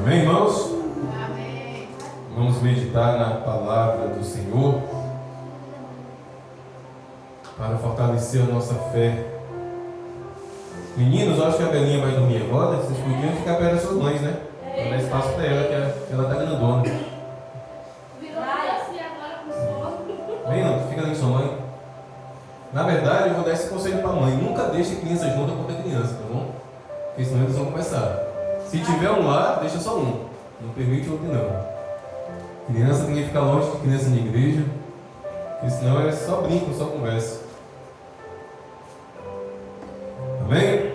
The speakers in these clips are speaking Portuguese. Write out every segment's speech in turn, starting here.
Amém, irmãos? Amém. Vamos meditar na palavra do Senhor para fortalecer a nossa fé. Meninos, eu acho que a Belinha vai dormir agora. Vocês podiam ficar perto das suas mães, né? Para dar espaço para ela, que ela está grandona. Virou assim agora com sono. Vem, não, fica ali com sua mãe. Na verdade, eu vou dar esse conselho para a mãe: nunca deixe criança junto com outra criança, tá bom? Porque senão eles vão conversar. Se tiver um lá, deixa só um. Não permite o outro não. Criança tem que ficar longe de criança de igreja, porque senão é só brinco, só conversa. Amém? Amém.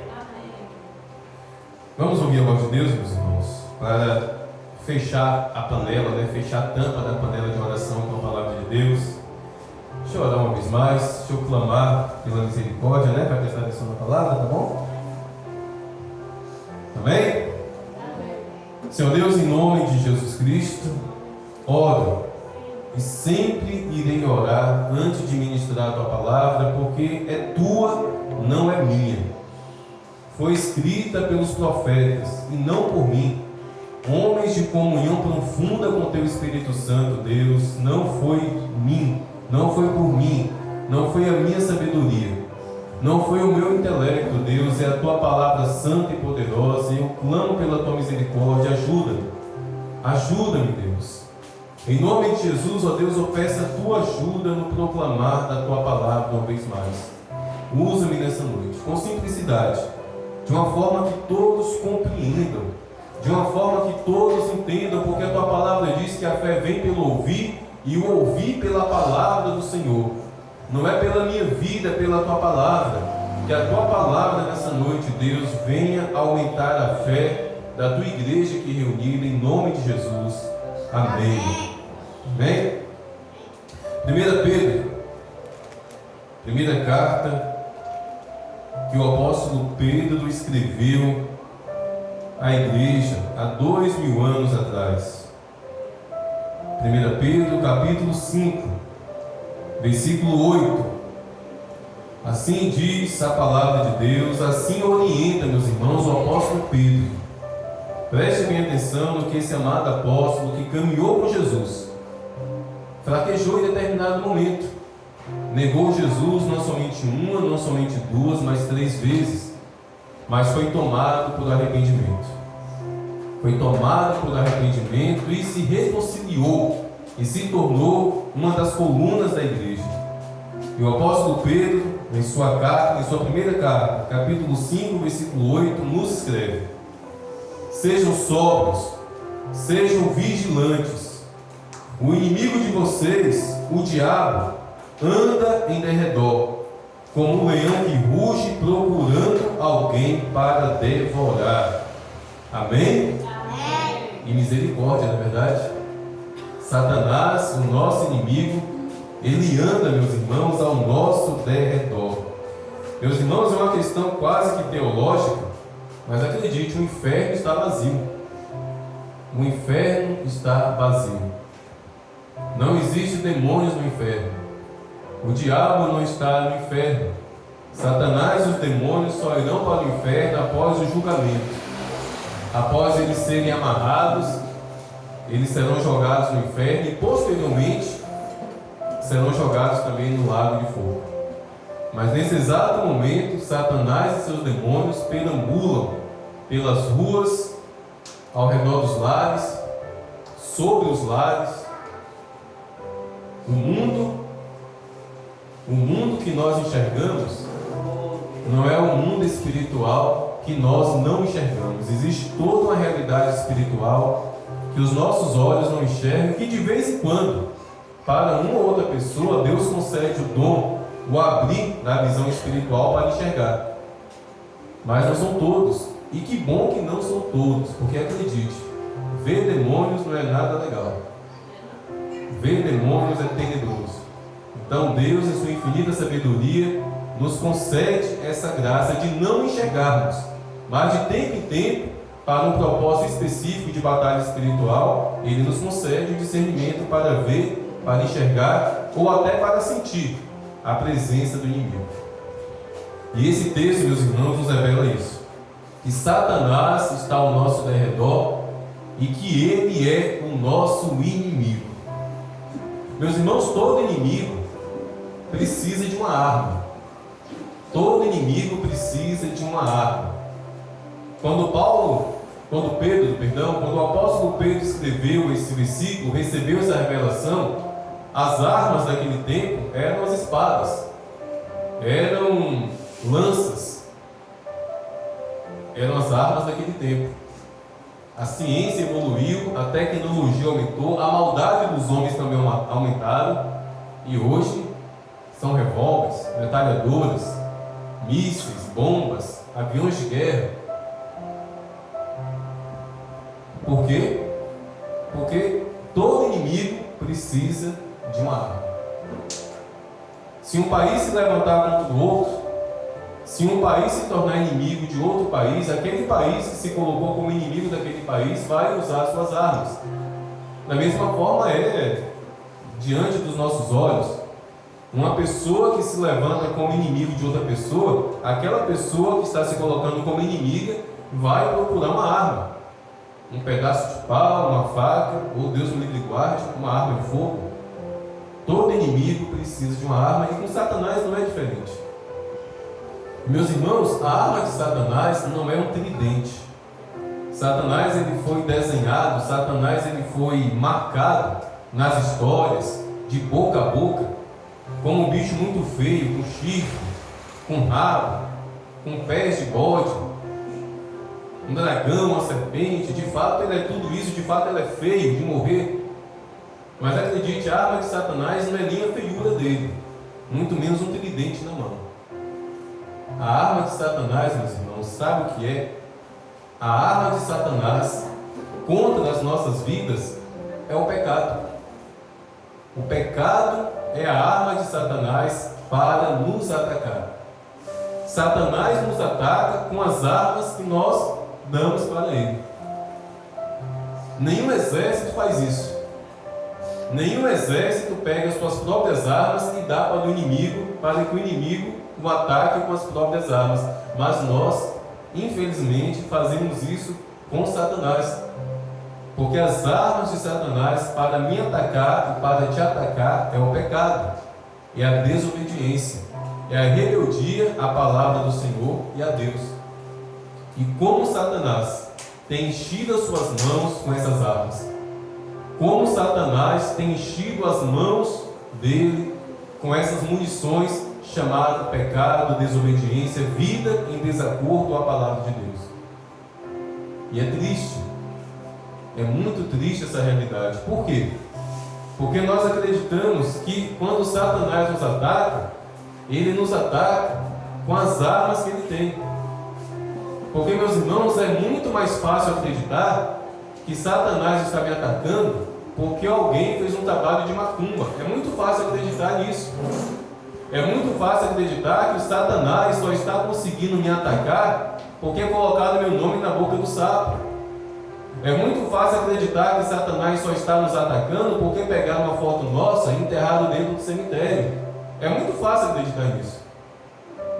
Vamos ouvir a voz de Deus, meus irmãos, para fechar a panela, né? Fechar a tampa da panela de oração com a palavra de Deus. Deixa eu orar uma vez mais, deixa eu clamar pela misericórdia, né? Para prestar atenção na palavra, tá bom? Amém? Senhor Deus, em nome de Jesus Cristo, oro e sempre irei orar antes de ministrar a tua palavra, porque é tua, não é minha. Foi escrita pelos profetas e não por mim. Homens de comunhão profunda com teu Espírito Santo, Deus, não foi mim, não foi por mim, não foi a minha sabedoria, não foi o meu intelecto, Deus, é a tua palavra santa e poderosa, e eu clamo pela tua misericórdia. Ajuda-me, Deus. Em nome de Jesus, ó Deus, eu peço a tua ajuda no proclamar da tua palavra uma vez mais. Usa-me nessa noite, com simplicidade, de uma forma que todos compreendam, de uma forma que todos entendam, porque a tua palavra diz que a fé vem pelo ouvir, e o ouvir pela palavra do Senhor. Não é pela minha vida, é pela tua palavra. Que a tua palavra nessa noite, Deus, venha aumentar a fé da tua igreja aqui reunida, em nome de Jesus. Amém. Amém? 1 Pedro, primeira carta que o apóstolo Pedro escreveu à igreja há 2000 anos atrás. 1 Pedro, capítulo 5, versículo 8. Assim diz a palavra de Deus, assim orienta, meus irmãos, o apóstolo Pedro. Preste bem atenção no que esse amado apóstolo, que caminhou com Jesus, fraquejou em determinado momento, negou Jesus não somente uma, não somente duas, mas 3 vezes, mas foi tomado por arrependimento. Foi tomado por arrependimento e se reconciliou e se tornou uma das colunas da igreja. E o apóstolo Pedro, em sua carta, em sua primeira carta, capítulo 5, versículo 8, nos escreve: sejam sóbrios, sejam vigilantes. O inimigo de vocês, o diabo, anda em derredor, como um leão que ruge procurando alguém para devorar. Amém? Amém. E misericórdia, na verdade. Satanás, o nosso inimigo, ele anda, meus irmãos, ao nosso derredor. Meus irmãos, é uma questão quase que teológica, mas acredite, o inferno está vazio. O inferno está vazio. Não existe demônios no inferno. O diabo não está no inferno. Satanás e os demônios só irão para o inferno após o julgamento. Após eles serem amarrados, eles serão jogados no inferno e posteriormente serão jogados também no lago de fogo. Mas nesse exato momento, Satanás e seus demônios perambulam pelas ruas, ao redor dos lares, sobre os lares. O mundo que nós enxergamos não é o mundo espiritual que nós não enxergamos. Existe toda uma realidade espiritual que os nossos olhos não enxergam, que de vez em quando, para uma ou outra pessoa, Deus concede o dom, o abrir da visão espiritual para enxergar. Mas não são todos. E que bom que não são todos, porque acredite, ver demônios não é nada legal. Ver demônios é tenebroso. Então Deus, em sua infinita sabedoria, nos concede essa graça de não enxergarmos, mas de tempo em tempo, para um propósito específico de batalha espiritual, Ele nos concede o discernimento para ver, para enxergar ou até para sentir a presença do inimigo. E esse texto, meus irmãos, nos revela isso, que Satanás está ao nosso derredor e que ele é o nosso inimigo. Meus irmãos, todo inimigo precisa de uma arma. Todo inimigo precisa de uma arma. Quando o apóstolo Pedro escreveu esse versículo, recebeu essa revelação, as armas daquele tempo eram as espadas, eram lanças, eram as armas daquele tempo. A ciência evoluiu, a tecnologia aumentou, a maldade dos homens também aumentaram, e hoje são revólveres, metralhadoras, mísseis, bombas, aviões de guerra. Por quê? Porque todo inimigo precisa de uma arma. Se um país se levantar contra o outro, se um país se tornar inimigo de outro país, aquele país que se colocou como inimigo daquele país vai usar suas armas. Da mesma forma diante dos nossos olhos, uma pessoa que se levanta como inimigo de outra pessoa, aquela pessoa que está se colocando como inimiga vai procurar uma arma. Um pedaço de pau, uma faca, ou Deus me livre e guarde, uma arma de fogo. Todo inimigo precisa de uma arma, e com Satanás não é diferente. Meus irmãos, a arma de Satanás não é um tridente. Satanás ele foi desenhado, Satanás ele foi marcado nas histórias, de boca a boca, como um bicho muito feio, com chifre, com rabo, com pés de bode, um dragão, uma serpente. De fato ele é tudo isso, de fato ele é feio de morrer. Mas acredite, a arma de Satanás não é nem a feiura dele, muito menos um tridente na mão. A arma de Satanás, meus irmãos, sabe o que é? A arma de Satanás contra as nossas vidas é o pecado. O pecado é a arma de Satanás para nos atacar. Satanás nos ataca com as armas que nós damos para ele. Nenhum exército faz isso. Nenhum exército pega as suas próprias armas e dá para o inimigo, para que o inimigo o ataque com as próprias armas. Mas nós, infelizmente, fazemos isso com Satanás. Porque as armas de Satanás para me atacar e para te atacar é o pecado, é a desobediência, é a rebeldia à palavra do Senhor e a Deus. E como Satanás tem enchido as suas mãos com essas armas, como Satanás tem enchido as mãos dele com essas munições chamadas pecado, desobediência, vida em desacordo à palavra de Deus. E é triste, é muito triste essa realidade. Por quê? Porque nós acreditamos que quando Satanás nos ataca, ele nos ataca com as armas que ele tem. Porque, meus irmãos, é muito mais fácil acreditar que Satanás está me atacando porque alguém fez um trabalho de macumba. É muito fácil acreditar nisso. É muito fácil acreditar que o Satanás só está conseguindo me atacar porque colocaram meu nome na boca do sapo. É muito fácil acreditar que Satanás só está nos atacando porque pegaram uma foto nossa e enterraram dentro do cemitério. É muito fácil acreditar nisso.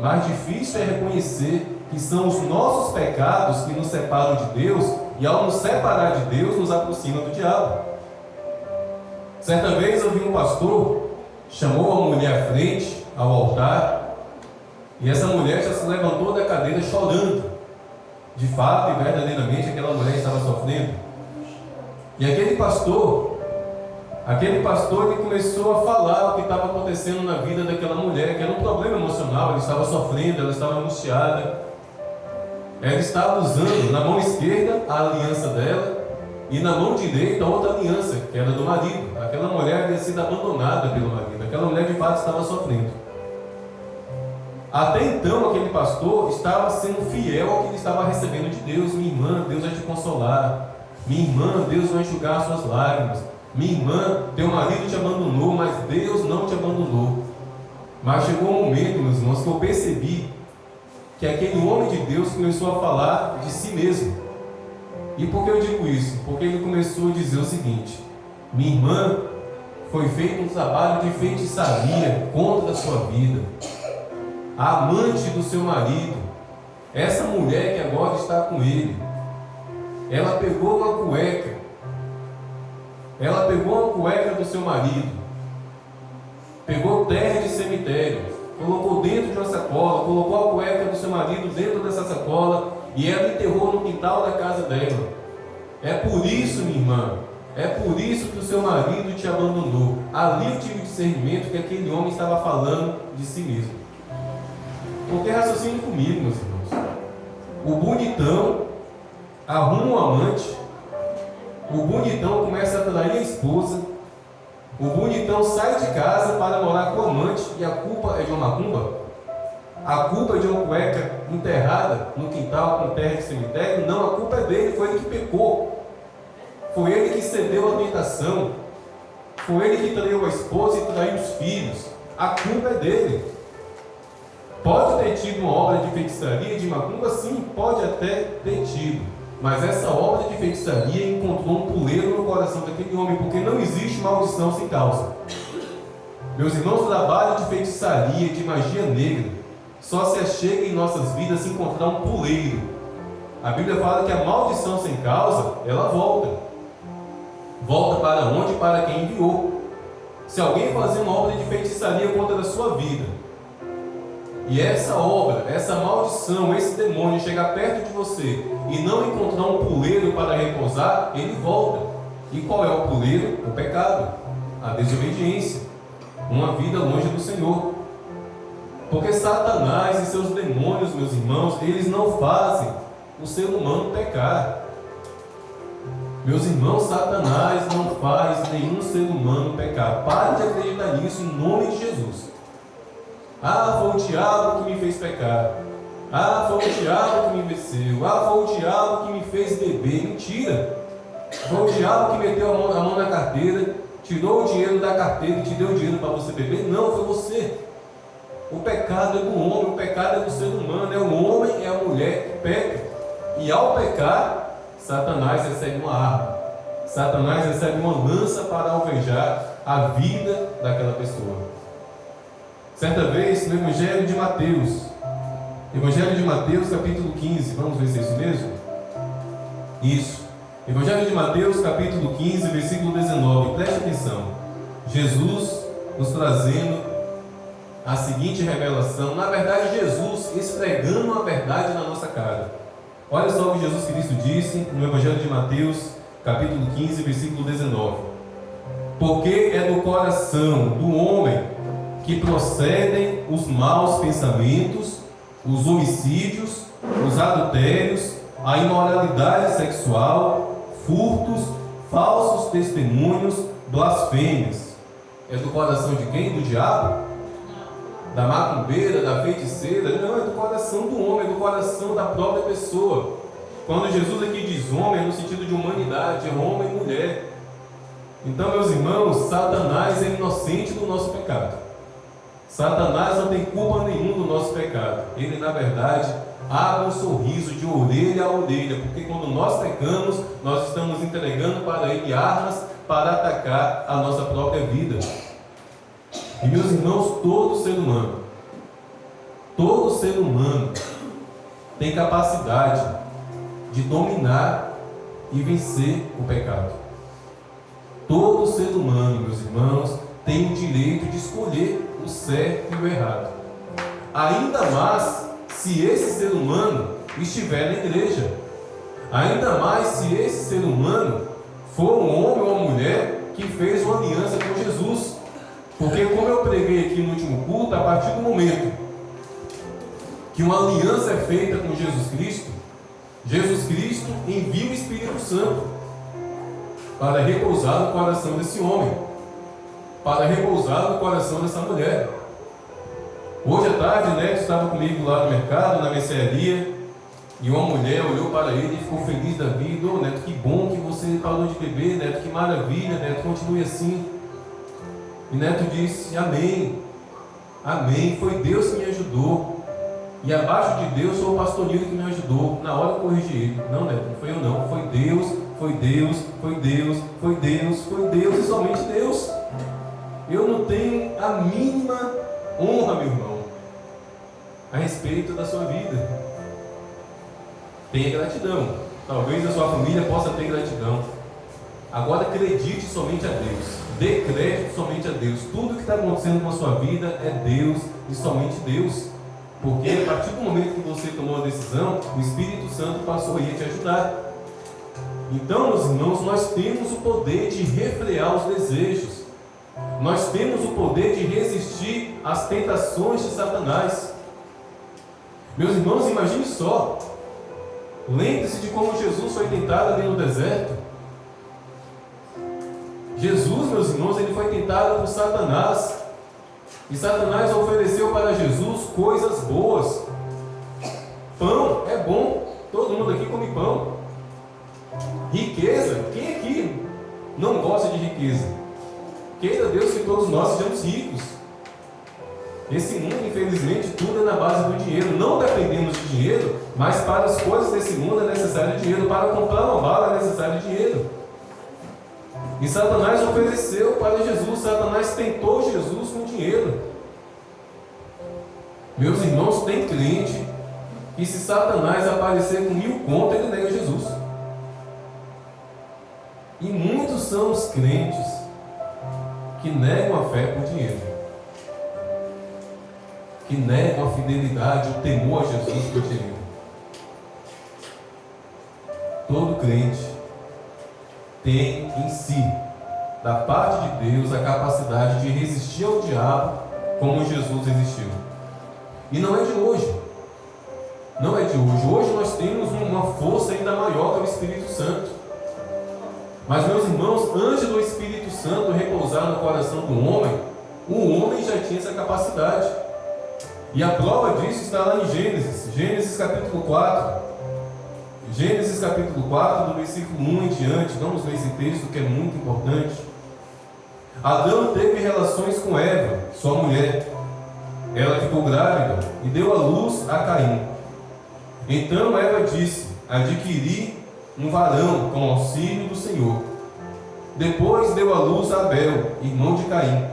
Mas difícil é reconhecer que são os nossos pecados que nos separam de Deus, e ao nos separar de Deus, nos aproximam do diabo. Certa vez eu vi um pastor, chamou uma mulher à frente, ao altar, e essa mulher já se levantou da cadeira chorando. De fato e verdadeiramente aquela mulher estava sofrendo. E aquele pastor ele começou a falar o que estava acontecendo na vida daquela mulher, que era um problema emocional. Ela estava sofrendo, ela estava angustiada. Ela estava usando na mão esquerda a aliança dela e na mão direita outra aliança, que era do marido. Aquela mulher havia sido abandonada pelo marido. Aquela mulher de fato estava sofrendo. Até então aquele pastor estava sendo fiel ao que ele estava recebendo de Deus. Minha irmã, Deus vai te consolar. Minha irmã, Deus vai enxugar as suas lágrimas. Minha irmã, teu marido te abandonou, mas Deus não te abandonou. Mas chegou um momento, meus irmãos, que eu percebi que aquele homem de Deus começou a falar de si mesmo. E por que eu digo isso? Porque ele começou a dizer o seguinte: minha irmã, foi feito um trabalho de feitiçaria contra a sua vida. A amante do seu marido, essa mulher que agora está com ele, Ela pegou uma cueca. Ela pegou uma cueca do seu marido. Pegou terra de cemitério. Colocou dentro de uma sacola. Colocou a cueca do seu marido dentro dessa sacola. E ela enterrou no quintal da casa dela. É por isso, minha irmã. É por isso que o seu marido te abandonou. Ali eu tive discernimento que aquele homem estava falando de si mesmo. Porque raciocine comigo, meus irmãos. O bonitão arruma um amante. O bonitão começa a atrair a esposa. O bonitão sai de casa para morar com o amante. E a culpa é de uma macumba? A culpa é de uma cueca enterrada no quintal com terra de cemitério? Não, a culpa é dele. Foi ele que pecou. Foi ele que cedeu à tentação. Foi ele que traiu a esposa e traiu os filhos. A culpa é dele. Pode ter tido uma obra de feitiçaria, de macumba? Sim, pode até ter tido. Mas essa obra de feitiçaria encontrou um puleiro no coração daquele homem, porque não existe maldição sem causa. Meus irmãos, o trabalho de feitiçaria, de magia negra, só se achega em nossas vidas se encontrar um puleiro. A Bíblia fala que a maldição sem causa, ela volta. Volta para onde? Para quem enviou. Se alguém fazer uma obra de feitiçaria contra a sua vida, e essa obra, essa maldição, esse demônio chegar perto de você e não encontrar um puleiro para repousar, ele volta. E qual é o puleiro? O pecado, a desobediência, uma vida longe do Senhor. Porque Satanás e seus demônios, meus irmãos, eles não fazem o ser humano pecar. Meus irmãos, Satanás não faz nenhum ser humano pecar. Pare de acreditar nisso em nome de Jesus. Ah, foi o diabo que me fez pecar. Ah, foi o diabo que me venceu. Ah, foi o diabo que me fez beber. Mentira! Foi o diabo que meteu a mão na carteira, tirou o dinheiro da carteira e te deu dinheiro para você beber. Não, foi você. O pecado é do homem, o pecado é do ser humano. É o homem, é a mulher que peca. E ao pecar, Satanás recebe uma arma. Satanás recebe uma lança para alvejar a vida daquela pessoa. Certa vez, no Evangelho de Mateus, capítulo 15, vamos ver se é isso mesmo? Isso. Evangelho de Mateus, capítulo 15, versículo 19, preste atenção. Jesus nos trazendo a seguinte revelação, na verdade, Jesus esfregando a verdade na nossa cara. Olha só o que Jesus Cristo disse no Evangelho de Mateus, capítulo 15, versículo 19. Porque é do coração do homem que procedem os maus pensamentos, os homicídios, os adultérios, a imoralidade sexual, furtos, falsos testemunhos, blasfêmias. É do coração de quem? Do diabo? Da macumbeira, da feiticeira? Não, é do coração do homem, é do coração da própria pessoa. Quando Jesus aqui diz homem, é no sentido de humanidade, é homem e mulher. Então, meus irmãos, Satanás é inocente do nosso pecado. Satanás não tem culpa nenhuma do nosso pecado. Ele, na verdade, abre um sorriso de orelha a orelha, porque quando nós pecamos, nós estamos entregando para ele armas para atacar a nossa própria vida. E, meus irmãos, todo ser humano tem capacidade de dominar e vencer o pecado. Todo ser humano, meus irmãos, tem o direito de escolher o certo e o errado. Ainda mais se esse ser humano estiver na igreja. Ainda mais se esse ser humano for um homem ou uma mulher que fez uma aliança com Jesus. Porque, como eu preguei aqui no último culto, a partir do momento que uma aliança é feita com Jesus Cristo envia o Espírito Santo para repousar no coração desse homem, para repousar no coração dessa mulher. Hoje à tarde, Neto estava comigo lá no mercado, na mercearia, e uma mulher olhou para ele e ficou feliz da vida. Ô, Neto, que bom que você parou de beber, Neto, que maravilha, Neto, continue assim. E Neto disse, amém, amém, foi Deus que me ajudou. E abaixo de Deus foi o pastor Nilo que me ajudou. Na hora eu corrigi ele. Não, Neto, não foi eu não, foi Deus, foi Deus, foi Deus, foi Deus, foi Deus e somente Deus. Eu não tenho a mínima honra, meu irmão, a respeito da sua vida. Tenha gratidão, talvez a sua família possa ter gratidão. Agora acredite somente a Deus, dê crédito somente a Deus. Tudo que está acontecendo com a sua vida é Deus e somente Deus, porque a partir do momento que você tomou a decisão, o Espírito Santo passou a te ajudar. Então, meus irmãos, nós temos o poder de refrear os desejos, nós temos o poder de resistir às tentações de Satanás. Meus irmãos, imagine só, lembre-se de como Jesus foi tentado ali no deserto. Jesus, meus irmãos, ele foi tentado por Satanás, e Satanás ofereceu para Jesus coisas boas. Pão é bom, todo mundo aqui come pão. Riqueza, quem aqui não gosta de riqueza? Queira Deus que todos nós sejamos ricos. Esse mundo, infelizmente, tudo é na base do dinheiro. Não dependemos de dinheiro, mas para as coisas desse mundo é necessário dinheiro. Para comprar uma bala é necessário dinheiro. E Satanás ofereceu para Jesus, Satanás tentou Jesus com dinheiro. Meus irmãos, tem crente que se Satanás aparecer com 1000 contos, ele nega Jesus. E muitos são os crentes que negam a fé por dinheiro, que negam a fidelidade, o temor a Jesus por dinheiro. Todo crente tem em si, da parte de Deus, a capacidade de resistir ao diabo como Jesus resistiu. E não é de hoje. Não é de hoje. Hoje nós temos uma força ainda maior que é o Espírito Santo. Mas, meus irmãos, antes do Espírito Santo repousar no coração do homem, o homem já tinha essa capacidade. E a prova disso está lá em Gênesis. Gênesis capítulo 4. Gênesis capítulo 4, do versículo 1 em diante. Vamos ler esse texto que é muito importante. Adão teve relações com Eva, sua mulher. Ela ficou grávida e deu à luz a Caim. Então Eva disse: adquiri um varão com auxílio do Senhor. Depois deu à luz a Abel, irmão de Caim.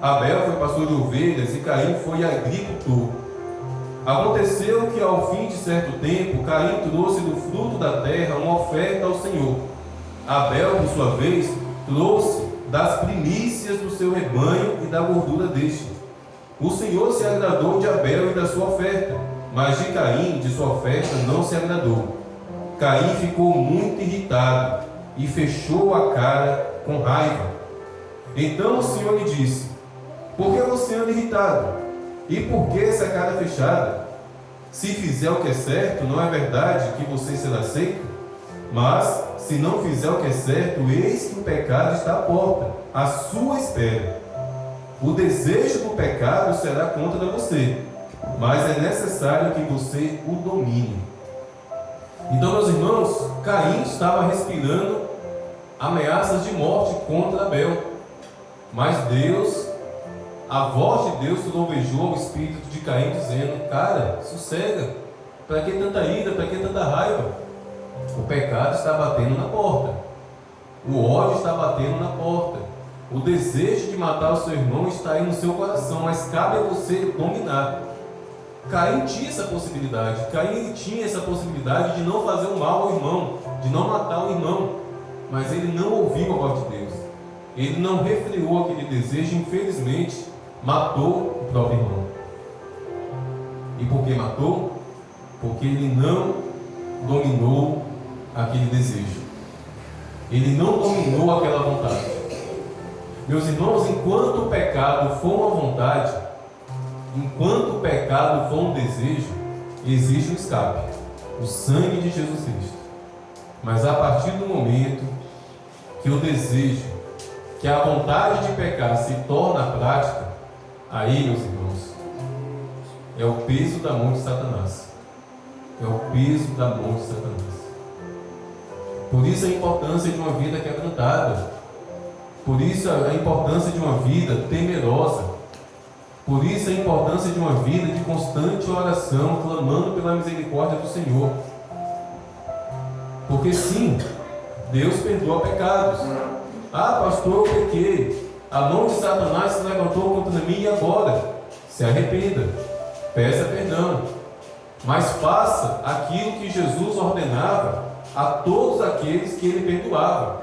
Abel foi pastor de ovelhas e Caim foi agricultor. Aconteceu que ao fim de certo tempo, Caim trouxe do fruto da terra uma oferta ao Senhor. Abel, por sua vez, trouxe das primícias do seu rebanho e da gordura deste. O Senhor se agradou de Abel e da sua oferta, mas de Caim, de sua oferta, não se agradou. Caim ficou muito irritado e fechou a cara com raiva. Então o Senhor lhe disse: por que você anda irritado? E por que essa cara fechada? Se fizer o que é certo, não é verdade que você será aceito? Mas, se não fizer o que é certo, eis que o pecado está à porta, à sua espera. O desejo do pecado será contra você, mas é necessário que você o domine. Então, meus irmãos, Caim estava respirando ameaças de morte contra Abel. Mas Deus, a voz de Deus trovejou o espírito de Caim, dizendo: cara, sossega, para que tanta ira, para que tanta raiva? O pecado está batendo na porta, o ódio está batendo na porta, o desejo de matar o seu irmão está aí no seu coração, mas cabe a você dominar. Caim tinha essa possibilidade, Caim tinha essa possibilidade de não fazer o mal ao irmão, de não matar o irmão, mas ele não ouviu a voz de Deus, ele não refreou aquele desejo, infelizmente matou o próprio irmão. E por que matou? Porque ele não dominou aquele desejo, ele não dominou aquela vontade. Meus irmãos, enquanto o pecado for uma vontade, enquanto o pecado for um desejo, existe um escape, o sangue de Jesus Cristo. Mas a partir do momento que o desejo, que a vontade de pecar se torna prática, aí, meus irmãos, é o peso da mão de Satanás. É o peso da mão de Satanás. Por isso a importância de uma vida quebrantada. Por isso a importância de uma vida temerosa. Por isso a importância de uma vida de constante oração, clamando pela misericórdia do Senhor. Porque sim, Deus perdoa pecados. Ah, pastor, eu pequei. A mão de Satanás se levantou contra mim e agora? Se arrependa, peça perdão, mas faça aquilo que Jesus ordenava a todos aqueles que ele perdoava: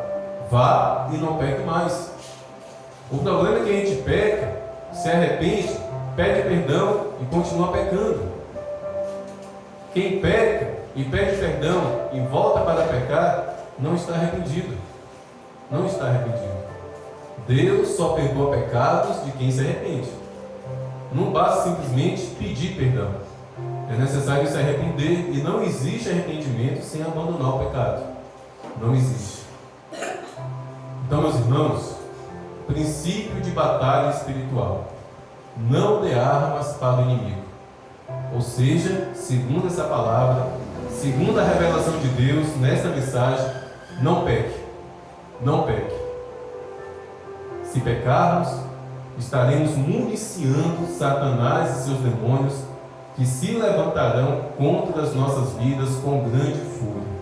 vá e não peque mais. O problema é que a gente peca, se arrepende, pede perdão e continua pecando. Quem peca e pede perdão e volta para pecar, não está arrependido. Não está arrependido. Deus só perdoa pecados de quem se arrepende. Não basta simplesmente pedir perdão. É necessário se arrepender, e não existe arrependimento sem abandonar o pecado. Não existe. Então, meus irmãos, princípio de batalha espiritual: não dê armas para o inimigo. Ou seja, segundo essa palavra, segundo a revelação de Deus nessa mensagem, não peque. Não peque. Se pecarmos, estaremos municiando Satanás e seus demônios, que se levantarão contra as nossas vidas com grande fúria.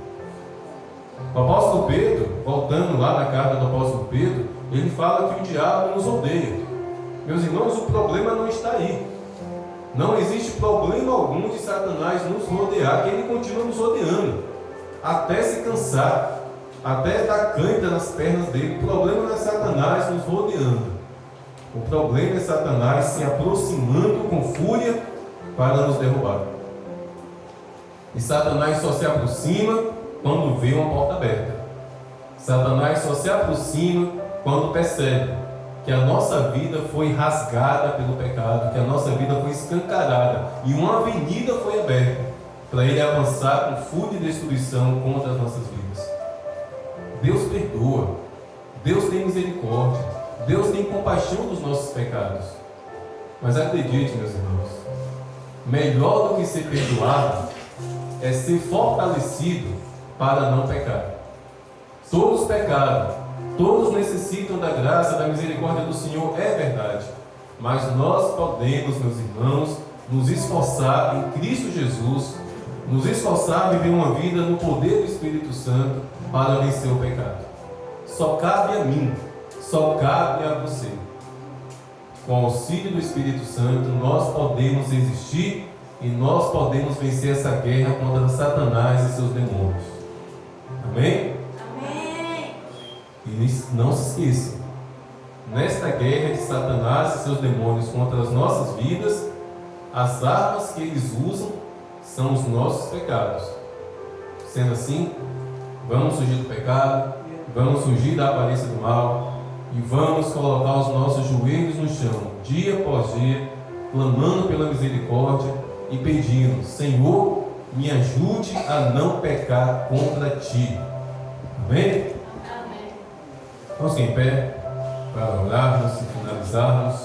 O apóstolo Pedro, voltando lá na carta do apóstolo Pedro, ele fala que o diabo nos odeia. Meus irmãos, o problema não está aí. Não existe problema algum de Satanás nos rodear, que ele continua nos rodeando, até se cansar, até dar cãibra nas pernas dele. O problema não é Satanás nos rodeando. O problema é Satanás se aproximando com fúria para nos derrubar. E Satanás só se aproxima quando vê uma porta aberta. Satanás só se aproxima quando percebe que a nossa vida foi rasgada pelo pecado, que a nossa vida foi escancarada e uma avenida foi aberta para ele avançar com fúria e destruição contra as nossas vidas. Deus perdoa, Deus tem misericórdia, Deus tem compaixão dos nossos pecados. Mas acredite, meus irmãos, melhor do que ser perdoado é ser fortalecido para não pecar. Todos pecaram, todos necessitam da graça, da misericórdia do Senhor, é verdade. Mas nós podemos, meus irmãos, nos esforçar em Cristo Jesus, nos esforçar a viver uma vida no poder do Espírito Santo para vencer o pecado. Só cabe a mim, só cabe a você. Com o auxílio do Espírito Santo, nós podemos existir e nós podemos vencer essa guerra contra Satanás e seus demônios. Amém? Amém. E não se esqueçam, nesta guerra de Satanás e seus demônios contra as nossas vidas, as armas que eles usam são os nossos pecados. Sendo assim, vamos fugir do pecado, vamos fugir da aparência do mal e vamos colocar os nossos joelhos no chão, dia após dia, clamando pela misericórdia e pedindo: Senhor, me ajude a não pecar contra Ti. Amém? Amém. Vamos ficar em pé para orarmos e finalizarmos.